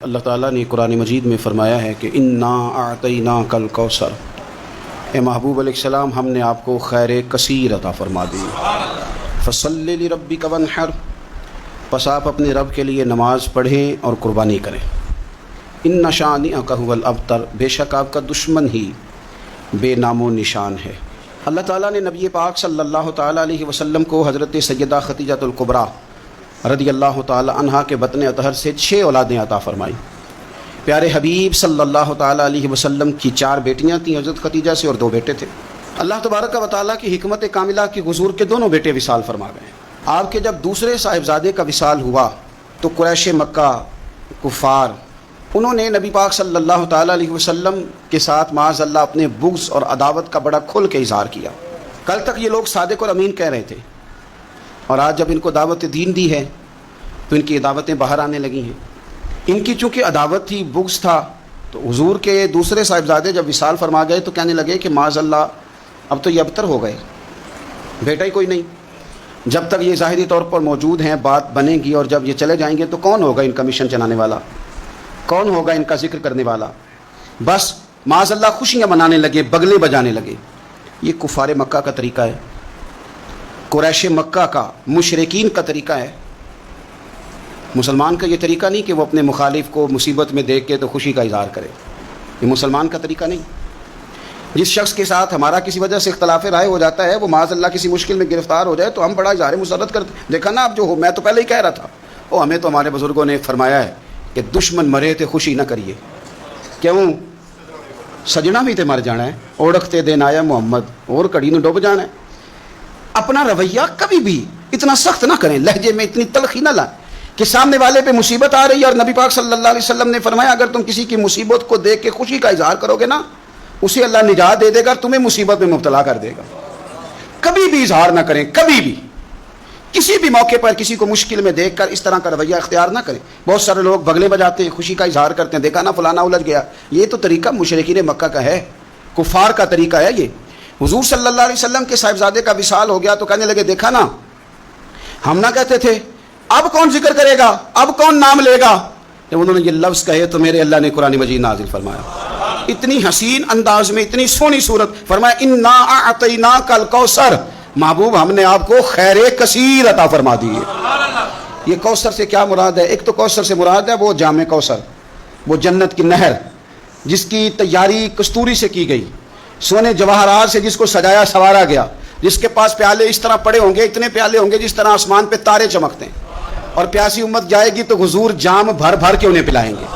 اللہ تعالیٰ نے قرآن مجید میں فرمایا ہے کہ انا اعطیناک الکوثر، اے محبوب علیہ السلام ہم نے آپ کو خیر کثیر عطا فرما دی۔ فصلی لربک وانحر، پس آپ اپنے رب کے لیے نماز پڑھیں اور قربانی کریں۔ ان شانئک ھو الابتر، بے شک آپ کا دشمن ہی بے نام و نشان ہے۔ اللہ تعالیٰ نے نبی پاک صلی اللہ تعالیٰ علیہ وسلم کو حضرت سیدہ خدیجہ الکبریٰ رضی اللہ تعالی عنہا کے بطن اطہر سے 6 اولادیں عطا فرمائیں۔ پیارے حبیب صلی اللہ تعالی علیہ وسلم کی 4 بیٹیاں تھیں حضرت خدیجہ سے، اور 2 بیٹے تھے۔ اللہ تبارک و تعالیٰ کی حکمت کاملہ کی حضور کے دونوں بیٹے وصال فرما گئے۔ آپ کے جب دوسرے صاحبزادے کا وصال ہوا تو قریش مکہ کفار انہوں نے نبی پاک صلی اللہ تعالی علیہ وسلم کے ساتھ معاذ اللہ اپنے بغض اور عداوت کا بڑا کھل کے اظہار کیا۔ کل تک یہ لوگ صادق اور امین کہہ رہے تھے، اور آج جب ان کو دعوت دین دی ہے تو ان کی دعوتیں باہر آنے لگی ہیں۔ ان کی چونکہ عداوت تھی، بغض تھا، تو حضور کے دوسرے صاحبزادے جب وصال فرما گئے تو کہنے لگے کہ معاذ اللہ اب تو یہ ابتر ہو گئے، بیٹا ہی کوئی نہیں۔ جب تک یہ ظاہری طور پر موجود ہیں بات بنے گی، اور جب یہ چلے جائیں گے تو کون ہوگا ان کا مشن چلانے والا، کون ہوگا ان کا ذکر کرنے والا؟ بس معاذ اللہ خوشیاں منانے لگے، بغلے بجانے لگے۔ یہ کفار مکہ کا طریقہ ہے، قریش مکہ کا مشرکین کا طریقہ ہے۔ مسلمان کا یہ طریقہ نہیں کہ وہ اپنے مخالف کو مصیبت میں دیکھ کے تو خوشی کا اظہار کرے، یہ مسلمان کا طریقہ نہیں۔ جس شخص کے ساتھ ہمارا کسی وجہ سے اختلاف رائے ہو جاتا ہے، وہ معاذ اللہ کسی مشکل میں گرفتار ہو جائے تو ہم بڑا اظہار مسرت کرتے، دیکھا نا آپ جو ہو، میں تو پہلے ہی کہہ رہا تھا۔ وہ ہمیں تو ہمارے بزرگوں نے فرمایا ہے کہ دشمن مرے تھے خوشی نہ کریے، کیوں؟ سجنا بھی تے مر جانا ہے، اوڑکتے دن آیا محمد، اور کڑی نے ڈوب جانا ہے۔ اپنا رویہ کبھی بھی اتنا سخت نہ کریں، لہجے میں اتنی تلخی نہ لائیں کہ سامنے والے پہ مصیبت آ رہی ہے، اور نبی پاک صلی اللہ علیہ وسلم نے فرمایا اگر تم کسی کی مصیبت کو دیکھ کے خوشی کا اظہار کرو گے نا، اسے اللہ نجات دے دے گا، تمہیں مصیبت میں مبتلا کر دے گا۔ کبھی بھی اظہار نہ کریں، کبھی بھی کسی بھی موقع پر کسی کو مشکل میں دیکھ کر اس طرح کا رویہ اختیار نہ کریں۔ بہت سارے لوگ بغلے بجاتے ہیں، خوشی کا اظہار کرتے ہیں، دیکھا نا فلانا الجھ گیا۔ یہ تو طریقہ مشرکین مکہ کا ہے، کفار کا طریقہ ہے یہ۔ حضور صلی اللہ علیہ وسلم کے صاحبزادے کا وصال ہو گیا تو کہنے لگے دیکھا نا، ہم نہ کہتے تھے اب کون ذکر کرے گا، اب کون نام لے گا؟ جب انہوں نے یہ لفظ کہے تو میرے اللہ نے قرآن مجید نازل فرمایا، اتنی حسین انداز میں، اتنی سونی صورت، فرمایا انا اعطیناک الکوثر، محبوب ہم نے آپ کو خیر کثیر عطا فرما دی ہے۔ یہ کوثر سے کیا مراد ہے؟ ایک تو کوثر سے مراد ہے وہ جام کوثر، وہ جنت کی نہر جس کی تیاری کستوری سے کی گئی، سونے جواہرات سے جس کو سجایا سنوارا گیا، جس کے پاس پیالے اس طرح پڑے ہوں گے، اتنے پیالے ہوں گے جس طرح آسمان پہ تارے چمکتے ہیں، اور پیاسی امت جائے گی تو حضور جام بھر بھر کے انہیں پلائیں گے۔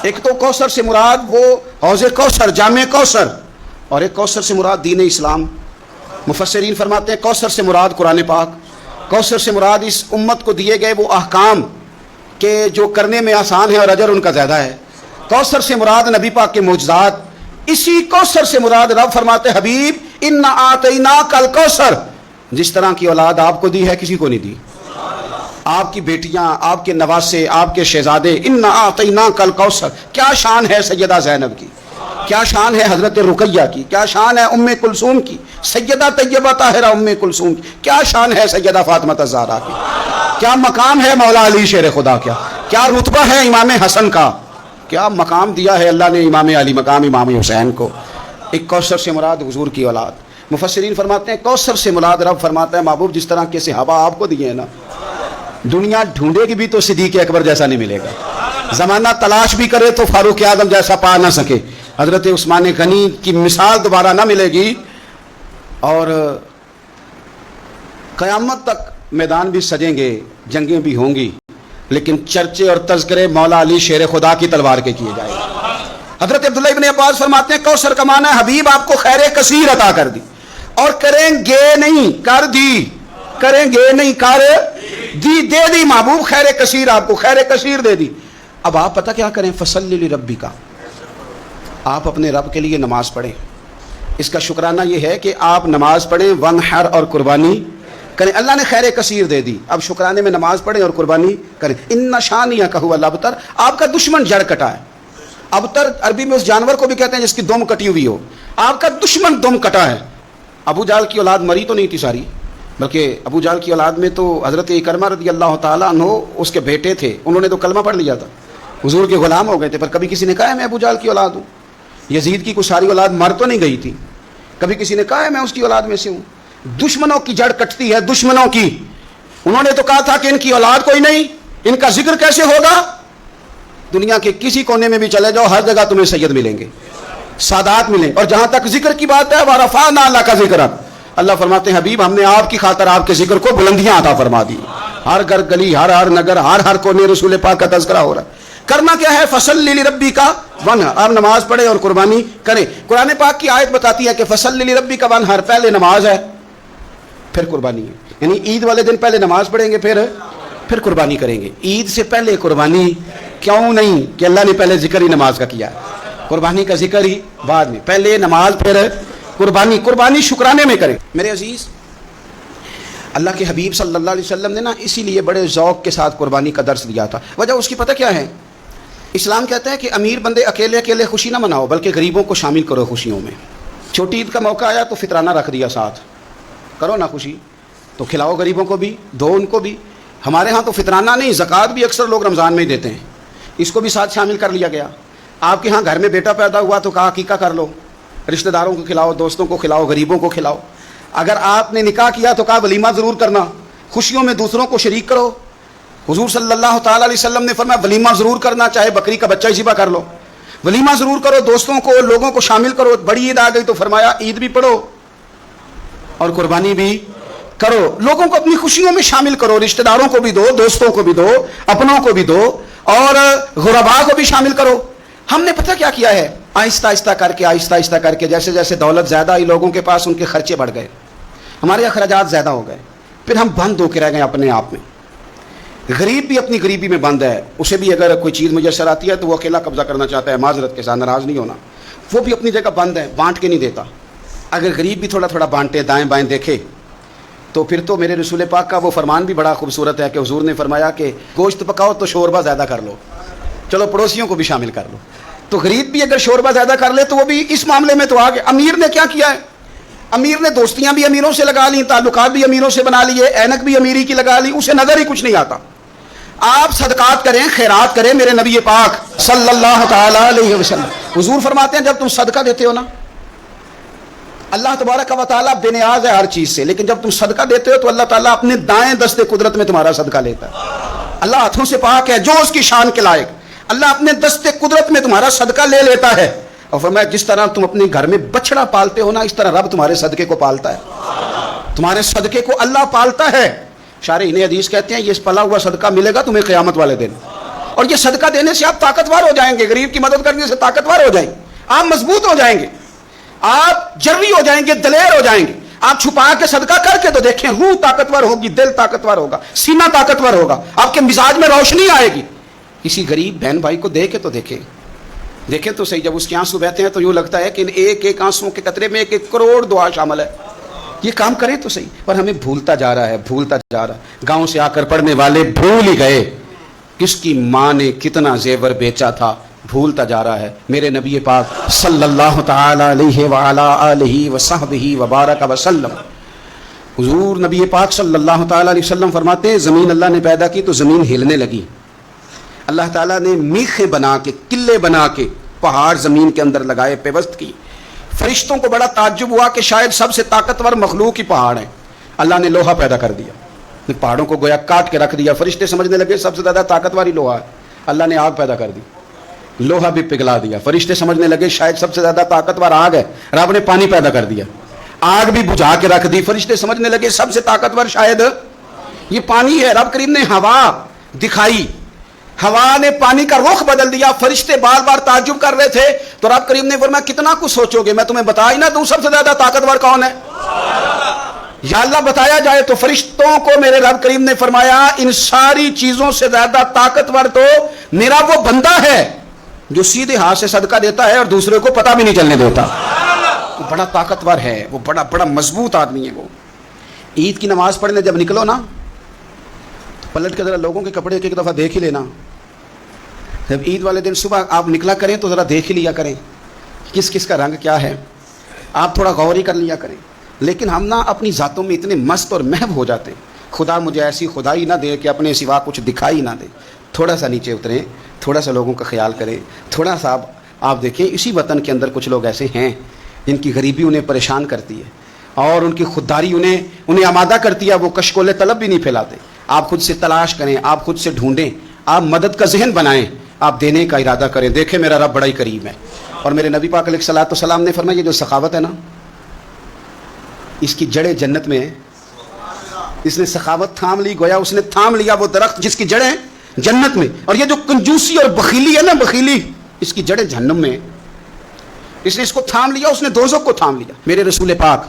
ایک تو کوثر سے مراد وہ حوض کوثر، جام کوثر، اور ایک کوثر سے مراد دین اسلام۔ مفسرین فرماتے ہیں کوثر سے مراد قرآن پاک، کوثر سے مراد اس امت کو دیے گئے وہ احکام کہ جو کرنے میں آسان ہے اور اجر ان کا زیادہ ہے۔ کوثر سے مراد نبی پاک کے معجزات۔ اسی کوثر سے مراد رب فرماتے حبیب انا اعطیناک الکوثر، جس طرح کی اولاد آپ کو دی ہے کسی کو نہیں دی۔ آپ کی بیٹیاں، آپ کے نواسے، آپ کے شہزادے، انا اعطیناک الکوثر۔ کیا شان ہے سیدہ زینب کی، کیا شان ہے حضرت رقیہ کی، کیا شان ہے ام کلثوم کی، سیدہ طیبہ طاہرہ ام کلثوم کی، کیا شان ہے سیدہ فاطمہ الزہرا کی، کیا مقام ہے مولا علی شیر خدا کا، کیا رتبہ ہے امام حسن کا، کیا مقام دیا ہے اللہ نے امام علی مقام امام حسین کو۔ ایک کوثر سے مراد حضور کی اولاد۔ مفسرین فرماتے ہیں کوثر سے مراد رب فرماتا ہے محبوب جس طرح کے صحابہ آپ کو دیے ہیں نا، دنیا ڈھونڈے گی بھی تو صدیق اکبر جیسا نہیں ملے گا، زمانہ تلاش بھی کرے تو فاروق اعظم جیسا پا نہ سکے، حضرت عثمان غنی کی مثال دوبارہ نہ ملے گی، اور قیامت تک میدان بھی سجیں گے، جنگیں بھی ہوں گی، لیکن چرچے اور تذکرے مولا علی شیر خدا کی تلوار کے کیے جائیں گے۔ حضرت عبداللہ ابن عباس فرماتے ہیں کوثر کا معنی ہے حبیب آپ کو خیر کثیر عطا کر دی، اور کریں گے نہیں کر دی، کریں گے نہیں کر دی، دے دی محبوب خیر کثیر، آپ کو خیر کثیر دے دی۔ اب آپ پتہ کیا کریں؟ فصلی لربک، آپ اپنے رب کے لیے نماز پڑھیں۔ اس کا شکرانہ یہ ہے کہ آپ نماز پڑھیں، وانحر اور قربانی کریں۔ اللہ نے خیر کثیر دے دی، اب شکرانے میں نماز پڑھیں اور قربانی کریں۔ ان شانئک ھو الابتر، آپ کا دشمن جڑ کٹا ہے۔ ابتر عربی میں اس جانور کو بھی کہتے ہیں جس کی دم کٹی ہوئی ہو، آپ کا دشمن دم کٹا ہے۔ ابو جہل کی اولاد مری تو نہیں تھی ساری، بلکہ ابو جہل کی اولاد میں تو حضرت اکرمہ رضی اللہ تعالیٰ عنہ اس کے بیٹے تھے، انہوں نے تو کلمہ پڑھ لیا تھا، حضور کے غلام ہو گئے تھے، پر کبھی کسی نے کہا ہے میں ابو جہل کی اولاد ہوں؟ یزید کی کوئی ساری اولاد مر تو نہیں گئی تھی، کبھی کسی نے کہا ہے میں اس کی اولاد میں سے ہوں؟ دشمنوں کی جڑ کٹتی ہے، دشمنوں کی. انہوں نے تو کہا تھا کہ ان کی اولاد کوئی نہیں، ان کا ذکر کیسے ہوگا؟ دنیا کے کسی کونے میں بھی چلے جاؤ، ہر جگہ تمہیں سید ملیں گے، سادات ملیں. اور جہاں تک ذکر کی بات ہے، وَرَفَعْنَا لَكَ ذِكْرَكَ، اللہ فرماتے ہیں حبیب ہم نے آپ کی خاطر آپ کے ذکر کو بلندیاں عطا فرما دی. ہر گھر گلی، ہر نگر، ہر کونے رسول پاک کا تذکرہ ہو رہا ہے. کرنا کیا ہے؟ فَصَلِّ لِرَبِّكَ وَانْحَرْ، آپ نماز پڑھیں اور قربانی کریں. قرآن پاک کی آیت بتاتی ہے کہ فَصَلِّ لِرَبِّكَ وَانْحَرْ، پہلے نماز ہے پھر قربانی ہے. یعنی عید والے دن پہلے نماز پڑھیں گے پھر قربانی کریں گے. عید سے پہلے قربانی کیوں نہیں کہ اللہ نے پہلے ذکر ہی نماز کا کیا ہے، قربانی کا ذکر ہی بعد میں، پہلے نماز پھر قربانی. قربانی شکرانے میں کریں. میرے عزیز، اللہ کے حبیب صلی اللہ علیہ وسلم نے نا اسی لیے بڑے ذوق کے ساتھ قربانی کا درس دیا تھا. وجہ اس کی پتہ کیا ہے؟ اسلام کہتا ہے کہ امیر بندے اکیلے اکیلے خوشی نہ مناؤ، بلکہ غریبوں کو شامل کرو خوشیوں میں. چھوٹی عید کا موقع آیا تو فطرانہ رکھ دیا ساتھ، کرو نا خوشی تو کھلاؤ غریبوں کو بھی، دو ان کو بھی. ہمارے ہاں تو فطرانہ نہیں، زکوٰۃ بھی اکثر لوگ رمضان میں ہی دیتے ہیں، اس کو بھی ساتھ شامل کر لیا گیا. آپ کے ہاں گھر میں بیٹا پیدا ہوا تو کہا عقیقہ کر لو، رشتہ داروں کو کھلاؤ، دوستوں کو کھلاؤ، غریبوں کو کھلاؤ. اگر آپ نے نکاح کیا تو کہا ولیمہ ضرور کرنا، خوشیوں میں دوسروں کو شریک کرو. حضور صلی اللہ تعالیٰ علیہ وسلم نے فرمایا ولیمہ ضرور کرنا، چاہے بکری کا بچہ ہی ذبح کر لو، ولیمہ ضرور کرو، دوستوں کو لوگوں کو شامل کرو. بڑی عید آ گئی تو فرمایا عید بھی پڑھو اور قربانی بھی کرو. لوگوں کو اپنی خوشیوں میں شامل کرو، رشتہ داروں کو بھی دو، دوستوں کو بھی دو، اپنوں کو بھی دو، اور غرباء کو بھی شامل کرو. ہم نے پتہ کیا کیا ہے؟ آہستہ آہستہ کر کے جیسے جیسے دولت زیادہ آئی لوگوں کے پاس، ان کے خرچے بڑھ گئے، ہمارے اخراجات زیادہ ہو گئے، پھر ہم بند ہو کے رہ گئے اپنے آپ میں. غریب بھی اپنی غریبی میں بند ہے، اسے بھی اگر کوئی چیز میسر آتی ہے تو وہ اکیلا قبضہ کرنا چاہتا ہے، معذرت کے ساتھ، ناراض نہیں ہونا، وہ بھی اپنی جگہ بند ہے، بانٹ کے نہیں دیتا. اگر غریب بھی تھوڑا تھوڑا بانٹے، دائیں بائیں دیکھے، تو پھر تو میرے رسول پاک کا وہ فرمان بھی بڑا خوبصورت ہے کہ حضور نے فرمایا کہ گوشت پکاؤ تو شوربہ زیادہ کر لو، چلو پڑوسیوں کو بھی شامل کر لو. تو غریب بھی اگر شوربہ زیادہ کر لے تو وہ بھی اس معاملے میں تو آگے. امیر نے کیا کیا ہے؟ امیر نے دوستیاں بھی امیروں سے لگا لی، تعلقات بھی امیروں سے بنا لیے، اینک بھی امیری کی لگا لی، اسے نظر ہی کچھ نہیں آتا. آپ صدقات کریں، خیرات کریں. میرے نبی پاک صلی اللہ تعالیٰ علیہ وسلم حضور فرماتے ہیں جب تم صدقہ دیتے ہو نا، اللہ تبارک و تعالیٰ بے نیاز ہے ہر چیز سے، لیکن جب تم صدقہ دیتے ہو تو اللہ تعالیٰ اپنے دائیں دستے قدرت میں تمہارا صدقہ لیتا ہے. اللہ ہاتھوں سے پاک ہے جو اس کی شان کے لائق، اللہ اپنے دستے قدرت میں تمہارا صدقہ لے لیتا ہے. اور فرمایا جس طرح تم اپنے گھر میں بچڑا پالتے ہو نا، اس طرح رب تمہارے صدقے کو پالتا ہے، تمہارے صدقے کو اللہ پالتا ہے. شارحین حدیث کہتے ہیں یہ پلا ہوا صدقہ ملے گا تمہیں قیامت والے دن، اور یہ صدقہ دینے سے آپ طاقتور ہو جائیں گے، غریب کی مدد کرنے سے طاقتور ہو جائیں گے، آپ مضبوط ہو جائیں گے، آپ جرری ہو جائیں گے، دلیر ہو جائیں گے. آپ چھپا کے صدقہ کر کے تو دیکھیں، روح طاقتور ہوگی، دل طاقتور ہوگا، سینہ طاقتور ہوگا، آپ کے مزاج میں روشنی آئے گی. کسی غریب بہن بھائی کو دیکھے تو دیکھیں تو صحیح، جب اس کے آنسو بہتے ہیں تو یوں لگتا ہے کہ ان ایک ایک آنسو کے قطرے میں 1 کروڑ دعا شامل ہے. یہ کام کریں تو صحیح، پر ہمیں بھولتا جا رہا ہے. گاؤں سے آ کر پڑھنے والے بھول ہی گئے کس کی ماں نے کتنا زیور بیچا تھا، بھولتا جا رہا ہے. میرے نبی پاک صلی اللہ تعالی علیہ وعلی آلہ وصحبہ وبارک وسلم، حضور نبی پاک صلی اللہ تعالی علیہ وسلم فرماتے ہیں زمین اللہ نے پیدا کی تو زمین ہلنے لگی. اللہ تعالیٰ نے میخیں بنا کے، قلعے بنا کے پہاڑ زمین کے اندر لگائے، پیوست کی. فرشتوں کو بڑا تعجب ہوا کہ شاید سب سے طاقتور مخلوق ہی پہاڑ ہیں. اللہ نے لوہا پیدا کر دیا، پہاڑوں کو گویا کاٹ کے رکھ دیا. فرشتے سمجھنے لگے سب سے زیادہ طاقتور ہی لوہا ہے. اللہ نے آگ پیدا کر دی، لوہا بھی پگھلا دیا. فرشتے سمجھنے لگے شاید سب سے زیادہ طاقتور آگ ہے. رب نے پانی پیدا کر دیا، آگ بھی بجھا کے رکھ دی. فرشتے سمجھنے لگے سب سے طاقتور شاید یہ پانی ہے. رب کریم نے ہوا دکھائی، ہوا نے پانی کا رخ بدل دیا. فرشتے بار بار تعجب کر رہے تھے تو رب کریم نے فرمایا کتنا کچھ سوچو گے، میں تمہیں بتا ہی نہ دوں سب سے زیادہ طاقتور کون ہے. یا اللہ بتایا جائے تو فرشتوں کو میرے رب کریم نے فرمایا ان ساری چیزوں سے زیادہ طاقتور تو میرا وہ بندہ ہے جو سیدھے ہاتھ سے صدقہ دیتا ہے اور دوسرے کو پتہ بھی نہیں چلنے دیتا. وہ بڑا طاقتور ہے، وہ بڑا مضبوط آدمی ہے. وہ عید کی نماز پڑھنے جب نکلو نا تو پلٹ کے ذرا لوگوں کے کپڑے ایک دفعہ دیکھ ہی لینا. جب عید والے دن صبح آپ نکلا کریں تو ذرا دیکھ ہی لیا کریں کس کس کا رنگ کیا ہے، آپ تھوڑا غور ہی کر لیا کریں. لیکن ہم نا اپنی ذاتوں میں اتنے مست اور محو ہو جاتے، خدا مجھے ایسی خدائی نہ دے کہ اپنے سوا کچھ دکھائی نہ دے. تھوڑا سا نیچے اتریں، تھوڑا سا لوگوں کا خیال کریں، تھوڑا سا آپ دیکھیں اسی وطن کے اندر کچھ لوگ ایسے ہیں جن کی غریبی انہیں پریشان کرتی ہے اور ان کی خودداری انہیں آمادہ کرتی ہے، وہ کشکول طلب بھی نہیں پھیلاتے۔ آپ خود سے تلاش کریں، آپ خود سے ڈھونڈیں، آپ مدد کا ذہن بنائیں، آپ دینے کا ارادہ کریں۔ دیکھیں میرا رب بڑا ہی کریم ہے، اور میرے نبی پاک علیہ الصلوۃ والسلام نے فرمایا یہ جو سخاوت ہے نا، اس کی جڑیں جنت میں ہیں۔ اس نے سخاوت تھام لی، گویا اس نے تھام لیا وہ درخت جس کی جڑیں جنت میں، اور یہ جو کنجوسی اور بخیلی ہے نا، بخیلی، اس کی جڑیں جہنم میں ہیں۔ اس نے اس کو تھام لیا، اس نے دوزخ کو تھام لیا۔ میرے رسول پاک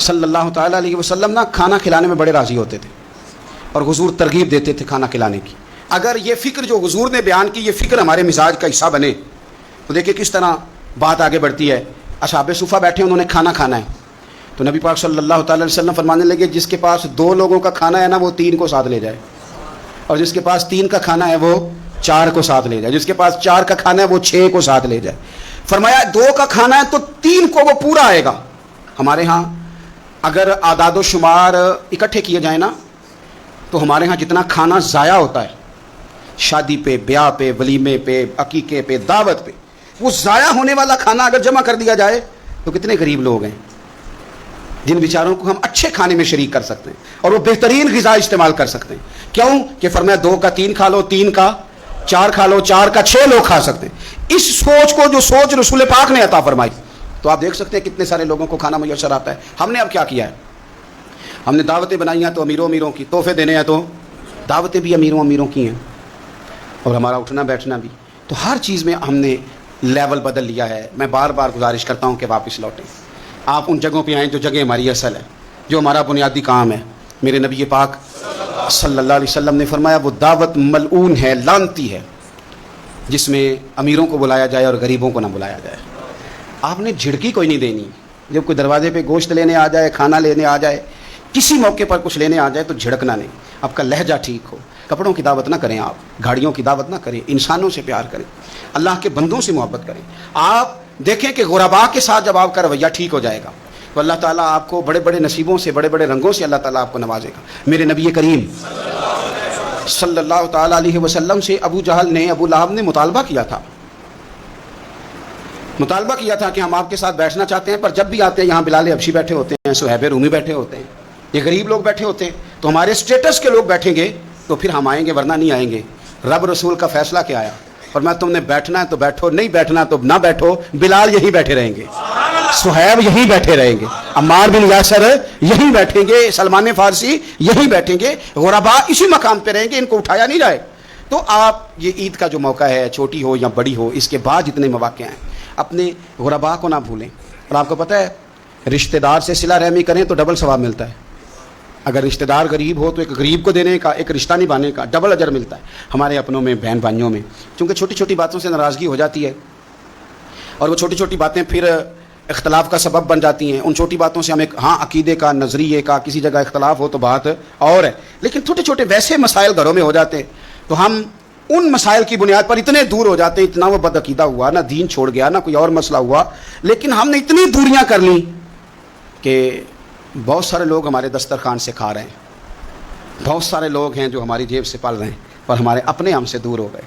صلی اللہ تعالیٰ علیہ وسلم نا کھانا کھلانے میں بڑے راضی ہوتے تھے، اور حضور ترغیب دیتے تھے کھانا کھلانے کی۔ اگر یہ فکر جو حضور نے بیان کی، یہ فکر ہمارے مزاج کا حصہ بنے تو دیکھیں کس طرح بات آگے بڑھتی ہے۔ اصحاب صفہ بیٹھے، انہوں نے کھانا کھانا ہے، تو نبی پاک صلی اللہ تعالیٰ علیہ وسلم فرمانے لگے جس کے پاس 2 لوگوں کا کھانا ہے نا، وہ 3 کو ساتھ لے جائے، اور جس کے پاس 3 کا کھانا ہے وہ 4 کو ساتھ لے جائے، جس کے پاس 4 کا کھانا ہے وہ 6 کو ساتھ لے جائے۔ فرمایا 2 کا کھانا ہے تو 3 کو وہ پورا آئے گا۔ ہمارے ہاں اگر اعداد و شمار اکٹھے کیے جائیں نا، تو ہمارے ہاں جتنا کھانا ضائع ہوتا ہے شادی پہ، بیاہ پہ، ولیمے پہ، عقیقے پہ، دعوت پہ، وہ ضائع ہونے والا کھانا اگر جمع کر دیا جائے تو کتنے غریب لوگ ہیں جن بیچاروں کو ہم اچھے کھانے میں شریک کر سکتے ہیں اور وہ بہترین غذا استعمال کر سکتے ہیں۔ کیوں کہ فرمایا 2 کا 3 کھا لو، 3 کا 4 کھا لو، 4 کا 6 لوگ کھا سکتے ہیں۔ اس سوچ کو جو سوچ رسول پاک نے عطا فرمائی، تو آپ دیکھ سکتے ہیں کتنے سارے لوگوں کو کھانا میسر آتا ہے۔ ہم نے اب کیا کیا ہے، ہم نے دعوتیں بنائی ہیں تو امیروں کی، تحفے دینے ہیں تو دعوتیں بھی امیروں کی ہیں، اور ہمارا اٹھنا بیٹھنا بھی، تو ہر چیز میں ہم نے لیول بدل لیا ہے۔ میں بار بار گزارش کرتا ہوں کہ واپس لوٹیں، آپ ان جگہوں پہ آئیں جو جگہ ہماری اصل ہے، جو ہمارا بنیادی کام ہے۔ میرے نبی پاک صلی اللہ علیہ وسلم نے فرمایا وہ دعوت ملعون ہے، لعنتی ہے، جس میں امیروں کو بلایا جائے اور غریبوں کو نہ بلایا جائے۔ آپ نے جھڑکی کوئی نہیں دینی، جب کوئی دروازے پہ گوشت لینے آ جائے، کھانا لینے آ جائے، کسی موقع پر کچھ لینے آ جائے تو جھڑکنا نہیں، آپ کا لہجہ ٹھیک ہو۔ کپڑوں کی دعوت نہ کریں، آپ گاڑیوں کی دعوت نہ کریں، انسانوں سے پیار کریں، اللہ کے بندوں سے محبت کریں۔ آپ دیکھیں کہ غرباء کے ساتھ جب آپ کا رویہ ٹھیک ہو جائے گا تو اللہ تعالیٰ آپ کو بڑے بڑے نصیبوں سے، بڑے بڑے رنگوں سے اللہ تعالیٰ آپ کو نوازے گا۔ میرے نبی کریم صلی اللہ تعالیٰ علیہ وسلم سے ابو جہل نے، ابو لہب نے مطالبہ کیا تھا کہ ہم آپ کے ساتھ بیٹھنا چاہتے ہیں، پر جب بھی آتے ہیں یہاں بلال حبشی بیٹھے ہوتے ہیں، صہیب رومی بیٹھے ہوتے ہیں، یہ غریب لوگ بیٹھے ہوتے ہیں، تو ہمارے اسٹیٹس کے لوگ بیٹھیں گے تو پھر ہم آئیں گے ورنہ نہیں آئیں گے۔ رب رسول کا فیصلہ کیا آیا، فرمایا تم نے بیٹھنا ہے تو بیٹھو، نہیں بیٹھنا تو نہ بیٹھو۔ بلال یہیں بیٹھے رہیں گے، صہیب یہیں بیٹھے رہیں گے، عمار بن یاسر یہیں بیٹھیں گے، سلمان فارسی یہیں بیٹھیں گے، غرباء اسی مقام پہ رہیں گے، ان کو اٹھایا نہیں جائے۔ تو آپ یہ عید کا جو موقع ہے، چھوٹی ہو یا بڑی ہو، اس کے بعد جتنے مواقع ہیں، اپنے غرباء کو نہ بھولیں۔ اور آپ کو پتہ ہے رشتہ دار سے صلہ رحمی کریں تو ڈبل ثواب ملتا ہے۔ اگر رشتہ دار غریب ہو تو ایک غریب کو دینے کا، ایک رشتہ نبھانے کا ڈبل اجر ملتا ہے۔ ہمارے اپنوں میں، بہن بھائیوں میں، چونکہ چھوٹی چھوٹی باتوں سے ناراضگی ہو جاتی ہے، اور وہ چھوٹی چھوٹی باتیں پھر اختلاف کا سبب بن جاتی ہیں۔ ان چھوٹی باتوں سے ہمیں عقیدے کا، نظریے کا کسی جگہ اختلاف ہو تو بات اور ہے، لیکن چھوٹے چھوٹے ویسے مسائل گھروں میں ہو جاتے ہیں تو ہم ان مسائل کی بنیاد پر اتنے دور ہو جاتے ہیں، اتنا وہ بد عقیدہ ہوا، نہ دین چھوڑ گیا، نہ کوئی اور مسئلہ ہوا، لیکن ہم نے اتنی دوریاں کر لیں کہ بہت سارے لوگ ہمارے دسترخوان سے کھا رہے ہیں، بہت سارے لوگ ہیں جو ہماری جیب سے پل رہے ہیں، اور ہمارے اپنے ہم سے دور ہو گئے،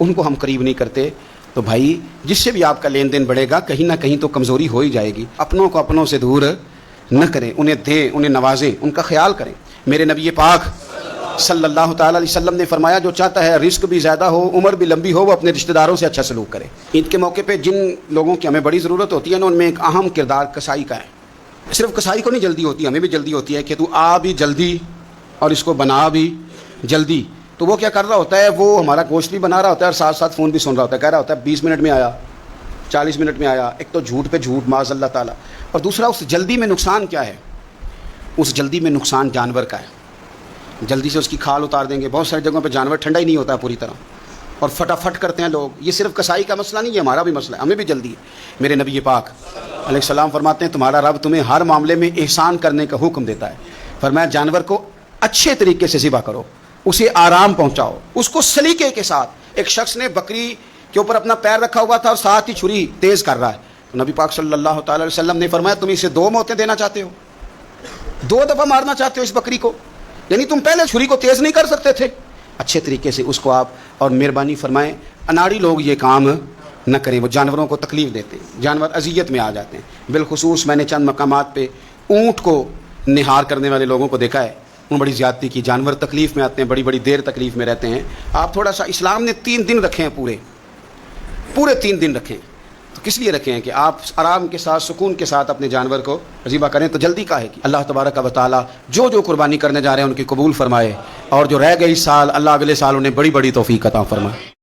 ان کو ہم قریب نہیں کرتے۔ تو بھائی جس سے بھی آپ کا لین دین بڑھے گا، کہیں نہ کہیں تو کمزوری ہو ہی جائے گی۔ اپنوں کو اپنوں سے دور نہ کریں، انہیں دیں، انہیں نوازیں، ان کا خیال کریں۔ میرے نبی پاک صلی اللہ تعالیٰ علیہ وسلم نے فرمایا جو چاہتا ہے رزق بھی زیادہ ہو، عمر بھی لمبی ہو، وہ اپنے رشتہ داروں سے اچھا سلوک کرے۔ عید کے موقع پہ جن لوگوں کی ہمیں بڑی ضرورت ہوتی ہے نا، ان میں ایک اہم کردار کسائی کا ہے۔ صرف کسائی کو نہیں جلدی ہوتی، ہمیں بھی جلدی ہوتی ہے کہ تو آ بھی جلدی اور اس کو بنا بھی جلدی۔ تو وہ کیا کر رہا ہوتا ہے، وہ ہمارا گوشت بھی بنا رہا ہوتا ہے اور ساتھ ساتھ فون بھی سن رہا ہوتا ہے، کہہ رہا ہوتا ہے 20 منٹ میں آیا، 40 منٹ میں آیا۔ ایک تو جھوٹ پہ جھوٹ، معاذ اللہ تعالیٰ، اور دوسرا اس جلدی میں نقصان کیا ہے، اس جلدی میں نقصان جانور کا ہے۔ جلدی سے اس کی کھال اتار دیں گے، بہت ساری جگہوں پہ جانور ٹھنڈا ہی نہیں ہوتا پوری طرح، اور فٹافٹ کرتے ہیں لوگ۔ یہ صرف کسائی کا مسئلہ نہیں ہے، ہمارا بھی مسئلہ ہے، ہمیں بھی جلدی ہے۔ میرے نبی پاک علیہ السلام فرماتے ہیں تمہارا رب تمہیں ہر معاملے میں احسان کرنے کا حکم دیتا ہے۔ فرمایا جانور کو اچھے طریقے سے ذبح کرو، اسے آرام پہنچاؤ، اس کو سلیقے کے ساتھ۔ ایک شخص نے بکری کے اوپر اپنا پیر رکھا ہوا تھا اور ساتھ ہی چھری تیز کر رہا ہے، تو نبی پاک صلی اللہ تعالی علیہ وسلم نے فرمایا تم اسے 2 موتیں دینا چاہتے ہو، 2 دفعہ مارنا چاہتے ہو اس بکری کو، یعنی تم پہلے چھری کو تیز نہیں کر سکتے تھے، اچھے طریقے سے اس کو آپ اور مہربانی فرمائیں، اناڑی لوگ یہ کام نہ کریں، وہ جانوروں کو تکلیف دیتے ہیں، جانور اذیت میں آ جاتے ہیں۔ بالخصوص میں نے چند مقامات پہ اونٹ کو نہار کرنے والے لوگوں کو دیکھا ہے، انہوں بڑی زیادتی کی، جانور تکلیف میں آتے ہیں، بڑی بڑی دیر تکلیف میں رہتے ہیں۔ آپ تھوڑا سا، اسلام نے 3 دن رکھے ہیں، پورے 3 دن رکھے ہیں، تو کس لیے رکھے ہیں کہ آپ آرام کے ساتھ، سکون کے ساتھ اپنے جانور کو ذبح کریں، تو جلدی کا ہے کہ اللہ تبارک و تعالیٰ جو قربانی کرنے جا رہے ہیں ان کی قبول فرمائے، اور جو رہ گئی سال، اللہ اگلے سال انہیں بڑی بڑی توفیق عطا فرمائے۔